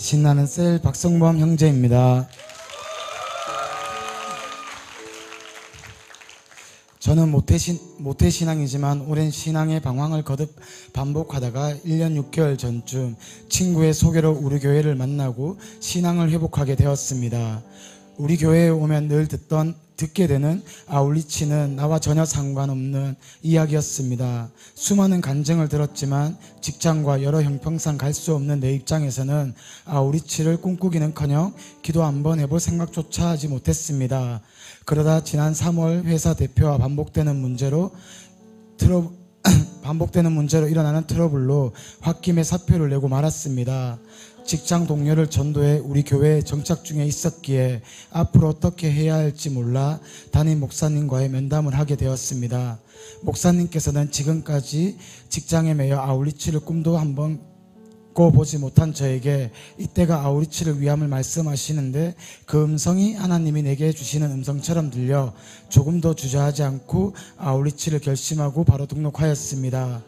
신나는 셀 박성범 형제입니다. 저는 모태신앙이지만 오랜 신앙의 방황을 거듭 반복하다가 1년 6개월 전쯤 친구의 소개로 우리 교회를 만나고 신앙을 회복하게 되었습니다. 우리 교회에 오면 늘 듣게 되는 아울리치는 나와 전혀 상관없는 이야기였습니다. 수많은 간증을 들었지만 직장과 여러 형평상 갈 수 없는 내 입장에서는 아울리치를 꿈꾸기는커녕 기도 한번 해볼 생각조차 하지 못했습니다. 그러다 지난 3월 회사 대표와 반복되는 문제로 일어나는 트러블로 홧김에 사표를 내고 말았습니다. 직장 동료를 전도해 우리 교회에 정착 중에 있었기에 앞으로 어떻게 해야 할지 몰라 담임 목사님과의 면담을 하게 되었습니다. 목사님께서는 지금까지 직장에 매여 아울리치를 꿈도 한번 꿔보지 못한 저에게 이때가 아울리치를 위함을 말씀하시는데 그 음성이 하나님이 내게 주시는 음성처럼 들려 조금 더 주저하지 않고 아울리치를 결심하고 바로 등록하였습니다.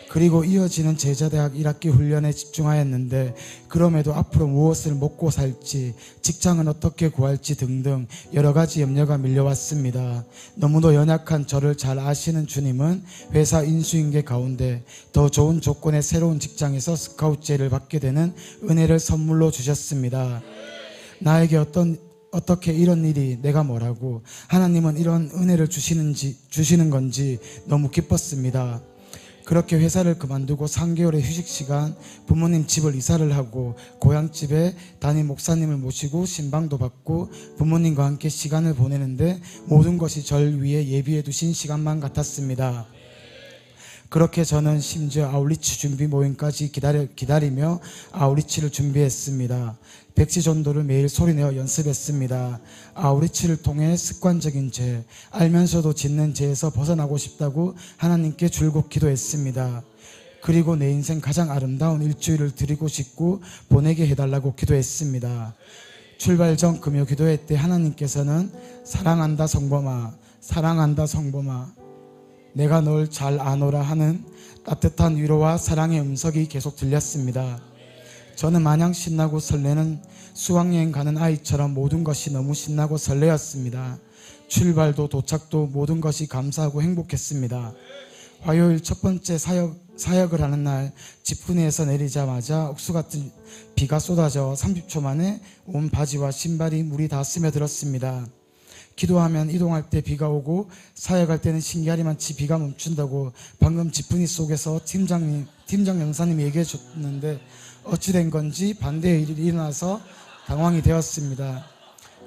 그리고 이어지는 제자대학 1학기 훈련에 집중하였는데 그럼에도 앞으로 무엇을 먹고 살지, 직장은 어떻게 구할지 등등 여러 가지 염려가 밀려왔습니다. 너무도 연약한 저를 잘 아시는 주님은 회사 인수인계 가운데 더 좋은 조건의 새로운 직장에서 스카우트제를 받게 되는 은혜를 선물로 주셨습니다. 나에게 어떻게 이런 일이 내가 뭐라고 하나님은 이런 은혜를 주시는 건지 너무 기뻤습니다. 그렇게 회사를 그만두고 3개월의 휴식시간 부모님 집을 이사를 하고 고향집에 담임 목사님을 모시고 신방도 받고 부모님과 함께 시간을 보내는데 모든 것이 절 위해 예비해 두신 시간만 같았습니다. 그렇게 저는 심지어 아울리치 준비 모임까지 기다리며 아울리치를 준비했습니다. 백지 전도를 매일 소리내어 연습했습니다. 아울리치를 통해 습관적인 죄, 알면서도 짓는 죄에서 벗어나고 싶다고 하나님께 줄곧 기도했습니다. 그리고 내 인생 가장 아름다운 일주일을 드리고 싶고 보내게 해달라고 기도했습니다. 출발 전 금요 기도회 때 하나님께서는 사랑한다 성범아, 사랑한다 성범아, 내가 널 잘 아노라 하는 따뜻한 위로와 사랑의 음성이 계속 들렸습니다. 저는 마냥 신나고 설레는 수학여행 가는 아이처럼 모든 것이 너무 신나고 설레었습니다. 출발도 도착도 모든 것이 감사하고 행복했습니다. 화요일 첫 번째 사역을 하는 날 지프니에서 내리자마자 억수같은 비가 쏟아져 30초 만에 온 바지와 신발이 물이 다 스며들었습니다. 기도하면 이동할 때 비가 오고 사역할 때는 신기하리만치 비가 멈춘다고 방금 지프니 속에서 팀장 영사님이 얘기해 줬는데 어찌 된 건지 반대의 일이 일어나서 당황이 되었습니다.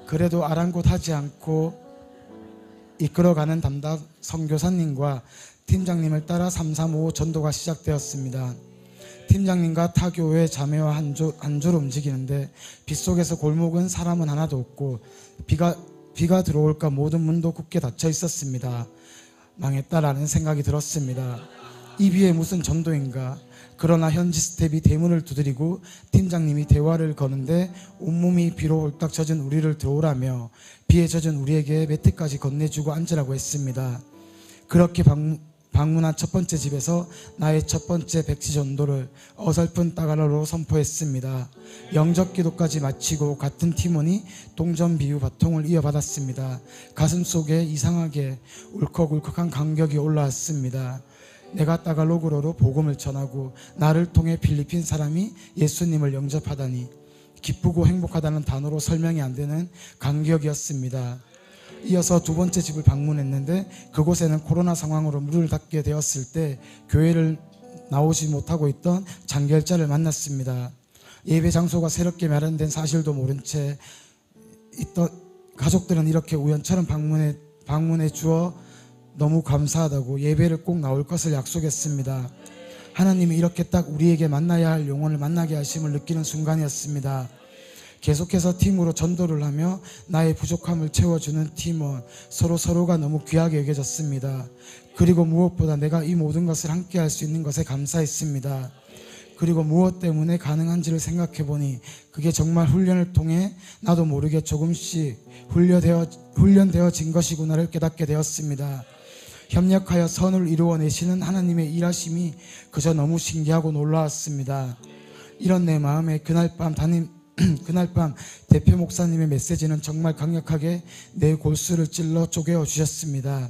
그래도 아랑곳하지 않고 이끌어가는 담당 선교사님과 팀장님을 따라 335 전도가 시작되었습니다. 팀장님과 타 교회 자매와 한 조로 움직이는데 빗속에서 골목은 사람은 하나도 없고 비가 들어올까 모든 문도 굳게 닫혀 있었습니다. 망했다라는 생각이 들었습니다. 이 비에 무슨 전도인가. 그러나 현지 스텝이 대문을 두드리고 팀장님이 대화를 거는데 온몸이 비로 홀딱 젖은 우리를 들어오라며 비에 젖은 우리에게 매트까지 건네주고 앉으라고 했습니다. 그렇게 방문한 첫 번째 집에서 나의 첫 번째 백지 전도를 어설픈 따가로로 선포했습니다. 영접 기도까지 마치고 같은 팀원이 동전 비유 바통을 이어받았습니다. 가슴 속에 이상하게 울컥울컥한 감격이 올라왔습니다. 내가 따갈로그로 복음을 전하고 나를 통해 필리핀 사람이 예수님을 영접하다니 기쁘고 행복하다는 단어로 설명이 안 되는 감격이었습니다. 이어서 두 번째 집을 방문했는데 그곳에는 코로나 상황으로 문을 닫게 되었을 때 교회를 나오지 못하고 있던 장결자를 만났습니다. 예배 장소가 새롭게 마련된 사실도 모른 채 있던 가족들은 이렇게 우연처럼 방문해 주어 너무 감사하다고 예배를 꼭 나올 것을 약속했습니다. 하나님이 이렇게 딱 우리에게 만나야 할 영혼을 만나게 하심을 느끼는 순간이었습니다. 계속해서 팀으로 전도를 하며 나의 부족함을 채워주는 팀원, 서로가 너무 귀하게 여겨졌습니다. 그리고 무엇보다 내가 이 모든 것을 함께 할 수 있는 것에 감사했습니다. 그리고 무엇 때문에 가능한지를 생각해보니 그게 정말 훈련을 통해 나도 모르게 조금씩 훈련되어진 것이구나를 깨닫게 되었습니다. 협력하여 선을 이루어내시는 하나님의 일하심이 그저 너무 신기하고 놀라웠습니다. 이런 내 마음에 그날 밤 대표 목사님의 메시지는 정말 강력하게 내 골수를 찔러 쪼개어 주셨습니다.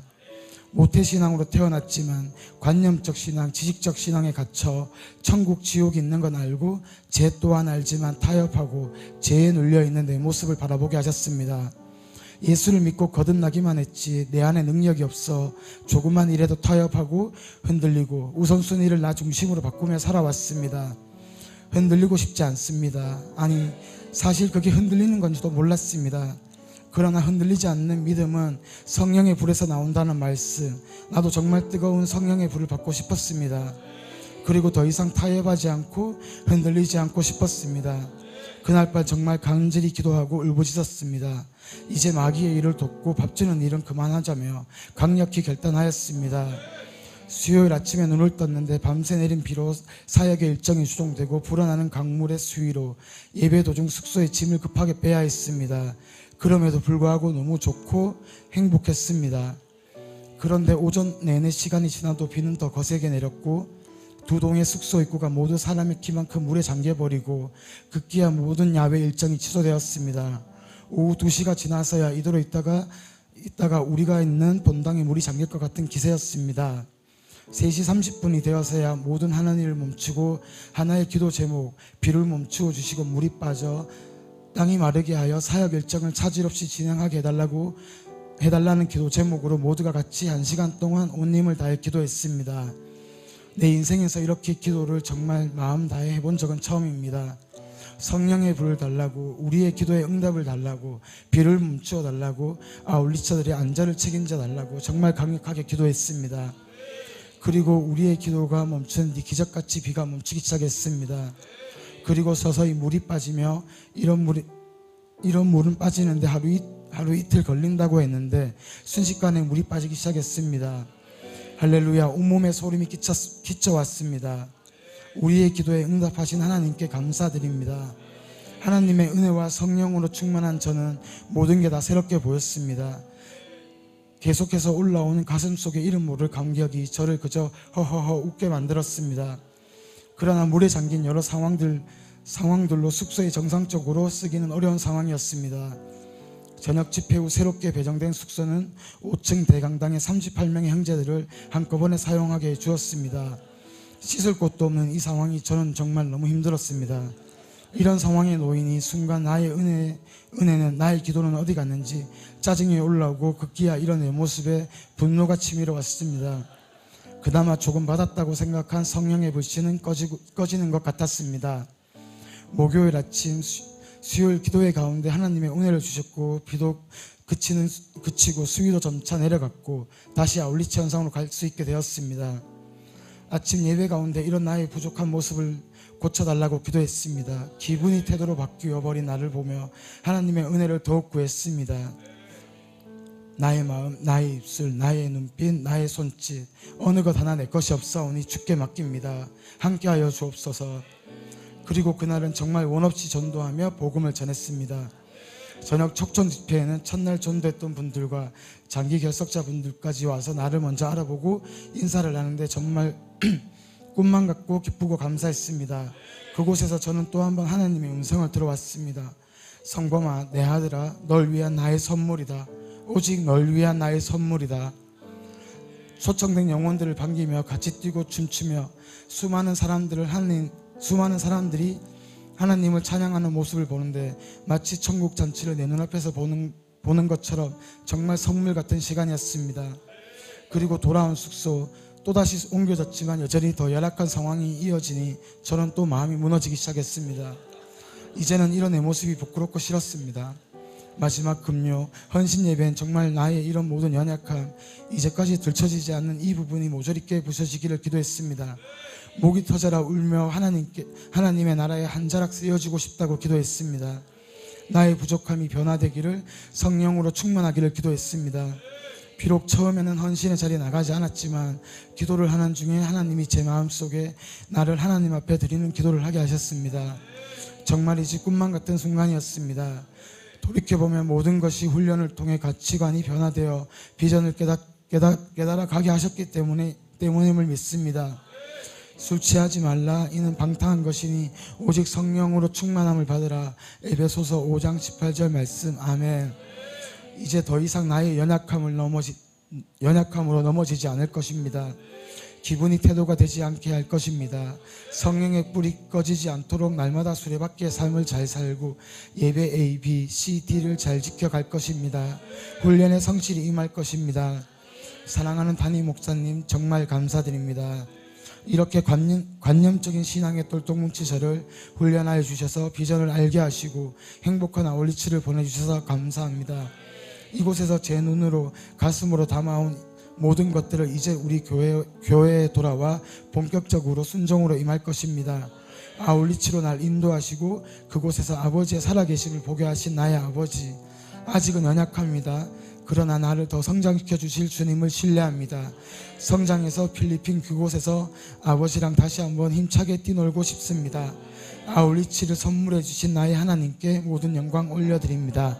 모태신앙으로 태어났지만 관념적 신앙, 지식적 신앙에 갇혀 천국 지옥이 있는 건 알고 죄 또한 알지만 타협하고 죄에 눌려있는 내 모습을 바라보게 하셨습니다. 예수를 믿고 거듭나기만 했지 내 안에 능력이 없어 조금만 일해도 타협하고 흔들리고 우선순위를 나 중심으로 바꾸며 살아왔습니다. 흔들리고 싶지 않습니다. 아니, 사실 그게 흔들리는 건지도 몰랐습니다. 그러나 흔들리지 않는 믿음은 성령의 불에서 나온다는 말씀, 나도 정말 뜨거운 성령의 불을 받고 싶었습니다. 그리고 더 이상 타협하지 않고 흔들리지 않고 싶었습니다. 그날 밤 정말 간절히 기도하고 울부짖었습니다. 이제 마귀의 일을 돕고 밥 주는 일은 그만하자며 강력히 결단하였습니다. 수요일 아침에 눈을 떴는데 밤새 내린 비로 사역의 일정이 수정되고 불어나는 강물의 수위로 예배 도중 숙소에 짐을 급하게 빼야 했습니다. 그럼에도 불구하고 너무 좋고 행복했습니다. 그런데 오전 내내 시간이 지나도 비는 더 거세게 내렸고 두 동의 숙소 입구가 모두 사람의 키만큼 물에 잠겨버리고 급기야 모든 야외 일정이 취소되었습니다. 오후 2시가 지나서야 이대로 있다가 우리가 있는 본당에 물이 잠길 것 같은 기세였습니다. 3시 30분이 되어서야 모든 하는 일을 멈추고 하나의 기도 제목, 비를 멈추어 주시고 물이 빠져 땅이 마르게 하여 사역 일정을 차질 없이 진행하게 해달라는 기도 제목으로 모두가 같이 1시간 동안 온 힘을 다해 기도했습니다. 내 인생에서 이렇게 기도를 정말 마음 다해 해본 적은 처음입니다. 성령의 불을 달라고, 우리의 기도에 응답을 달라고, 비를 멈추어 달라고, 아울리처들의 안전을 책임져 달라고 정말 강력하게 기도했습니다. 그리고 우리의 기도가 멈춘 뒤 기적같이 비가 멈추기 시작했습니다. 그리고 서서히 물이 빠지며 이런 물은 빠지는데 하루 이틀 걸린다고 했는데 순식간에 물이 빠지기 시작했습니다. 할렐루야. 온몸에 소름이 끼쳐왔습니다. 우리의 기도에 응답하신 하나님께 감사드립니다. 하나님의 은혜와 성령으로 충만한 저는 모든 게 다 새롭게 보였습니다. 계속해서 올라오는 가슴 속에 이름 모를 감격이 저를 그저 허허허 웃게 만들었습니다. 그러나 물에 잠긴 여러 상황들로 숙소에 정상적으로 쓰기는 어려운 상황이었습니다. 저녁 집회 후 새롭게 배정된 숙소는 5층 대강당의 38명의 형제들을 한꺼번에 사용하게 해주었습니다. 씻을 곳도 없는 이 상황이 저는 정말 너무 힘들었습니다. 이런 상황에 놓이니 순간 나의 은혜는, 나의 기도는 어디 갔는지 짜증이 올라오고 급기야 이런 내 모습에 분노가 치밀어 왔습니다. 그나마 조금 받았다고 생각한 성령의 불씨는 꺼지는 것 같았습니다. 목요일 아침 수요일 기도회 가운데 하나님의 은혜를 주셨고 비도 그치고 수위도 점차 내려갔고 다시 아울리치 현상으로 갈 수 있게 되었습니다. 아침 예배 가운데 이런 나의 부족한 모습을 고쳐달라고 기도했습니다. 기분이 태도로 바뀌어 버린 나를 보며 하나님의 은혜를 더욱 구했습니다. 나의 마음, 나의 입술, 나의 눈빛, 나의 손짓 어느 것 하나 내 것이 없사오니 주께 맡깁니다. 함께하여 주옵소서. 그리고 그날은 정말 원없이 전도하며 복음을 전했습니다. 저녁 척전 집회에는 첫날 전도했던 분들과 장기 결석자분들까지 와서 나를 먼저 알아보고 인사를 하는데 정말 꿈만 같고 기쁘고 감사했습니다. 그곳에서 저는 또 한 번 하나님의 음성을 들어왔습니다. 성범아, 내 아들아, 널 위한 나의 선물이다. 오직 널 위한 나의 선물이다. 초청된 영혼들을 반기며 같이 뛰고 춤추며 수많은 사람들이 하나님을 찬양하는 모습을 보는데 마치 천국 잔치를 내 눈앞에서 보는 것처럼 정말 선물 같은 시간이었습니다. 그리고 돌아온 숙소 또다시 옮겨졌지만 여전히 더 열악한 상황이 이어지니 저는 또 마음이 무너지기 시작했습니다. 이제는 이런 내 모습이 부끄럽고 싫었습니다. 마지막 금요 헌신 예배엔 정말 나의 이런 모든 연약함, 이제까지 들춰지지 않는 이 부분이 모조리 깨부셔지기를 기도했습니다. 목이 터져라 울며 하나님의 나라에 한 자락 쓰여지고 싶다고 기도했습니다. 나의 부족함이 변화되기를, 성령으로 충만하기를 기도했습니다. 비록 처음에는 헌신의 자리에 나가지 않았지만 기도를 하는 중에 하나님이 제 마음속에 나를 하나님 앞에 드리는 기도를 하게 하셨습니다. 정말이지 꿈만 같은 순간이었습니다. 돌이켜보면 모든 것이 훈련을 통해 가치관이 변화되어 비전을 깨달아 가게 하셨기 때문임을 믿습니다. 술 취하지 말라. 이는 방탕한 것이니 오직 성령으로 충만함을 받으라. 에베소서 5장 18절 말씀. 아멘. 이제 더 이상 나의 연약함으로 넘어지지 않을 것입니다. 기분이 태도가 되지 않게 할 것입니다. 성령의 불이 꺼지지 않도록 날마다 수레바퀴의 삶을 잘 살고 예배 A, B, C, D를 잘 지켜갈 것입니다. 훈련에 성실히 임할 것입니다. 사랑하는 담임 목사님, 정말 감사드립니다. 이렇게 관념적인 신앙의 똘똘뭉치 저를 훈련하여 주셔서 비전을 알게 하시고 행복한 아울리치를 보내주셔서 감사합니다. 이곳에서 제 눈으로 가슴으로 담아온 모든 것들을 이제 우리 교회에 돌아와 본격적으로 순종으로 임할 것입니다. 아울리치로 날 인도하시고 그곳에서 아버지의 살아계심을 보게 하신 나의 아버지, 아직은 연약합니다. 그러나 나를 더 성장시켜 주실 주님을 신뢰합니다. 성장해서 필리핀 그곳에서 아버지랑 다시 한번 힘차게 뛰놀고 싶습니다. 아울리치를 선물해 주신 나의 하나님께 모든 영광 올려드립니다.